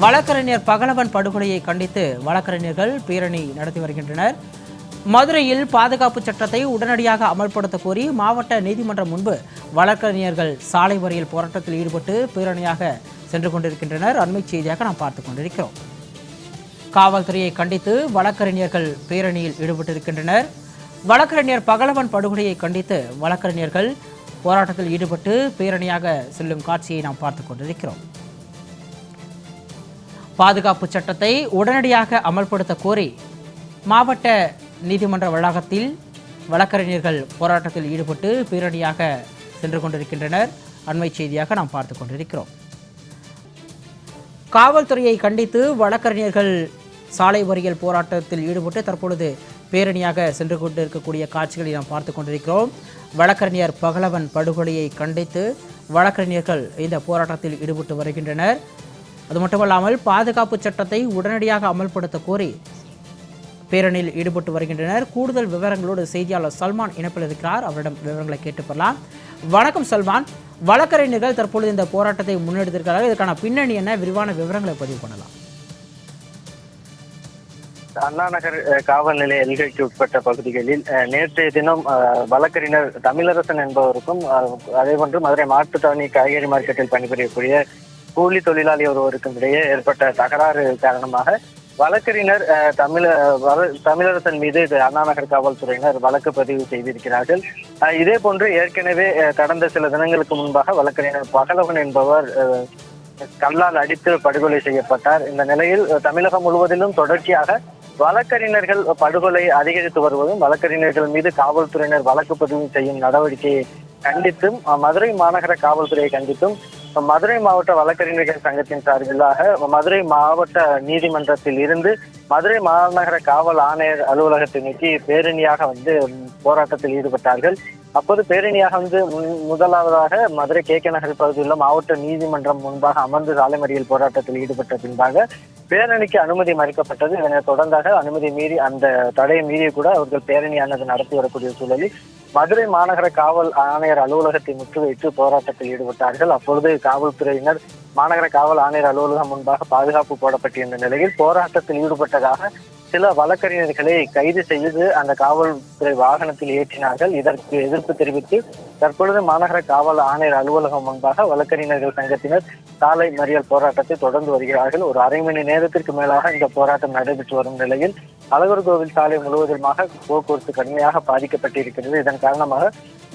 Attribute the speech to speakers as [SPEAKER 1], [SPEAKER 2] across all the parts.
[SPEAKER 1] வழக்கறிஞர் பகலவன் படுகொலையை கண்டித்து வழக்கறிஞர்கள் பேரணி நடத்தி வருகின்றனர். மதுரையில் பாதுகாப்பு சட்டத்தை உடனடியாக அமல்படுத்த கோரி மாவட்ட நீதிமன்றம் முன்பு வழக்கறிஞர்கள் சாலை மறியல் போராட்டத்தில் ஈடுபட்டு பேரணியாக சென்று கொண்டிருக்கின்றனர். அண்மை செய்தியாக நாம் பார்த்துக் கொண்டிருக்கிறோம். காவல்துறையை கண்டித்து வழக்கறிஞர்கள் பேரணியில் ஈடுபட்டிருக்கின்றனர். வழக்கறிஞர் பகலவன் படுகொலையை கண்டித்து வழக்கறிஞர்கள் போராட்டத்தில் ஈடுபட்டு பேரணியாக செல்லும் காட்சியை நாம் பார்த்துக் கொண்டிருக்கிறோம். பாதுகாப்பு சட்டத்தை உடனடியாக அமல்படுத்த கோரி மாவட்ட நீதிமன்ற வளாகத்தில் வழக்கறிஞர்கள் போராட்டத்தில் ஈடுபட்டு பேரணியாக சென்று கொண்டிருக்கின்றனர். அண்மை செய்தியாக நாம் பார்த்துக் கொண்டிருக்கிறோம். காவல்துறையை கண்டித்து வழக்கறிஞர்கள் சாலை மறியல் போராட்டத்தில் ஈடுபட்டு தற்பொழுது பேரணியாக சென்று கொண்டிருக்கக்கூடிய காட்சிகளை நாம் பார்த்து கொண்டிருக்கிறோம். வழக்கறிஞர் பகலவன் படுகொலையை கண்டித்து வழக்கறிஞர்கள் இந்த போராட்டத்தில் ஈடுபட்டு வருகின்றனர். அது மட்டுமல்லாமல் பாதுகாப்பு சட்டத்தை உடனடியாக அமல்படுத்த கோரி பேரணியில் ஈடுபட்டு வருகின்றனர். கூடுதல் விவரங்களோடு செய்தியாளர் சல்மான் இணைப்பில் இருக்கிறார். அவரிடம் விவரங்களை கேட்டுப்பெறலாம். வணக்கம் சல்மான். வழக்கறிஞர்கள் தற்பொழுது இந்த போராட்டத்தை முன்னெடுத்திருக்கிறார்கள். இதற்கான பின்னணி என்ன, விரிவான விவரங்களை பதிவு பண்ணலாம்.
[SPEAKER 2] அண்ணா நகர் காவல் நிலைய எல்கைக்கு உட்பட்ட பகுதிகளில் நேற்றைய தினம் வழக்கறிஞர் தமிழரசன் என்பவருக்கும் அதேபோன்று மதுரை மாட்டுத்தாவணி காய்கறி மார்க்கெட்டில் பணிபுரியக்கூடிய கூலி தொழிலாளி ஒருவருக்கும் இடையே ஏற்பட்ட தகராறு காரணமாக வழக்கறிஞர் தமிழரசன் மீது அண்ணா நகர் காவல்துறையினர் வழக்கு பதிவு செய்திருக்கிறார்கள். இதே போன்று ஏற்கனவே கடந்த சில தினங்களுக்கு முன்பாக வழக்கறிஞர் பகலவன் என்பவர் கல்லால் அடித்து படுகொலை செய்யப்பட்டார். இந்த நிலையில் தமிழகம் முழுவதிலும் தொடர்ச்சியாக வழக்கறிஞர்கள் படுகொலை அதிகரித்து வருவதும் வழக்கறிஞர்கள் மீது காவல்துறையினர் வழக்கு பதிவு செய்யும் நடவடிக்கையை கண்டித்தும் மதுரை மாநகர காவல்துறையை கண்டித்தும் மதுரை மாவட்ட வழக்கறிஞர்கள் சங்கத்தின் சார்பிலாக மதுரை மாவட்ட நீதிமன்றத்தில் இருந்து மதுரை மாநகர காவல் ஆணையர் அலுவலகத்தை நோக்கி பேரணியாக போராட்டத்தில் ஈடுபட்டார்கள். அப்போது பேரணியாக முதலாவதாக மதுரை கே நகர் பகுதியில் உள்ள மாவட்ட நீதிமன்றம் முன்பாக அமர்ந்து சாலை மறியல் போராட்டத்தில் ஈடுபட்ட பின்பாக பேரணிக்கு அனுமதி மறுக்கப்பட்டது. இதனைத் தொடர்ந்தாக அனுமதி மீறி அந்த தடையை மீறி கூட அவர்கள் பேரணியானது நடத்தி வரக்கூடிய சூழலில் மதுரை மாநகர காவல் ஆணையர் அலுவலகத்தை முற்றுகையிட்டு போராட்டத்தில் ஈடுபட்டார்கள். அப்பொழுது காவல்துறையினர் மாநகர காவல் ஆணையர் அலுவலகம் முன்பாக பாதுகாப்பு போடப்பட்டிருந்த நிலையில் போராட்டத்தில் ஈடுபட்டதாக சில வழக்கறிஞர்களை கைது செய்து அந்த காவல்துறை வாகனத்தில் ஏற்றினார்கள். இதற்கு எதிர்ப்பு தெரிவித்து தற்பொழுது மாநகர காவல் ஆணையர் அலுவலகம் முன்பாக வழக்கறிஞர்கள் சங்கத்தினர் சாலை மறியல் போராட்டத்தை தொடர்ந்து வருகிறார்கள். ஒரு அரை மணி நேரத்திற்கு மேலாக இந்த போராட்டம் நடைபெற்று வரும் நிலையில் அழகர் கோவில் சாலை முழுவதுமாக போக்குவரத்து கடுமையாக பாதிக்கப்பட்டிருக்கிறது. இதன் காரணமாக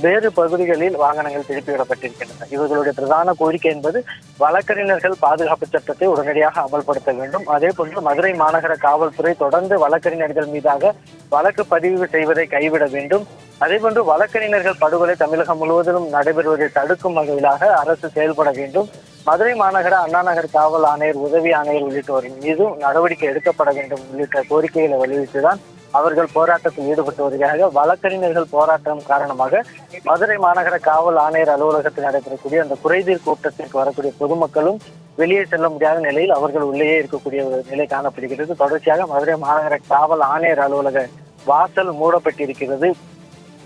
[SPEAKER 2] வேறு பகுதிகளில் வாகனங்கள் திருப்பிவிடப்பட்டிருக்கின்றன. இவர்களுடைய பிரதான கோரிக்கை என்பது வழக்கறிஞர்கள் பாதுகாப்பு சட்டத்தை உடனடியாக அமல்படுத்த வேண்டும். அதே போன்று மதுரை மாநகர காவல்துறை தொடர்ந்து வழக்கறிஞர்கள் மீதாக வழக்கு பதிவு செய்வதை கைவிட வேண்டும். அதே போன்று வழக்கறிஞர்கள் படுகொலை தமிழகம் முழுவதிலும் நடைபெறுவதை தடுக்கும் வகையிலாக அரசு செயல்பட வேண்டும். மதுரை மாநகர அண்ணா நகர் காவல் ஆணையர், உதவி ஆணையர் உள்ளிட்டோரின் மீதும் நடவடிக்கை எடுக்கப்பட வேண்டும் உள்ளிட்ட கோரிக்கைகளை வலியுறுத்திதான் அவர்கள் போராட்டத்தில் ஈடுபட்டு வருகிறார்கள். வழக்கறிஞர்கள் போராட்டம் காரணமாக மதுரை மாநகர காவல் ஆணையர் அலுவலகத்தில் நடைபெறக்கூடிய அந்த குறைதீர் கூட்டத்திற்கு வரக்கூடிய பொதுமக்களும் வெளியே செல்ல முடியாத நிலையில் அவர்கள் உள்ளேயே இருக்கக்கூடிய ஒரு நிலை காணப்படுகிறது. தொடர்ச்சியாக மதுரை மாநகர காவல் ஆணையர் அலுவலக வாசல் மூடப்பட்டிருக்கிறது.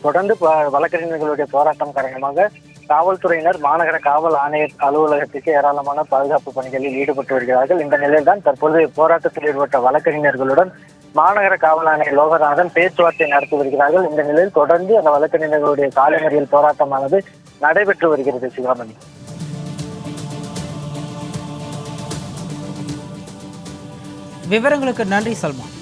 [SPEAKER 2] தொடர்ந்து வழக்கறிஞர்களுடைய போராட்டம் காரணமாக காவல்துறையினர் மாநகர காவல் ஆணையர் அலுவலகத்திற்கு ஏராளமான பாதுகாப்பு பணிகளில் ஈடுபட்டு வருகிறார்கள். இந்த நிலையில்தான் தற்போது போராட்டத்தில் ஈடுபட்ட வழக்கறிஞர்களுடன் மாநகர காவல் ஆணையர் லோகநாதன் பேச்சுவார்த்தை நடத்தி வருகிறார்கள். இந்த நிலையில் தொடர்ந்து அந்த வழக்கறிஞர்களுடைய சாலை மறியல் போராட்டமானது நடைபெற்று வருகிறது. சிவாமணி,
[SPEAKER 1] விவரங்களுக்கு நன்றி சல்மான்.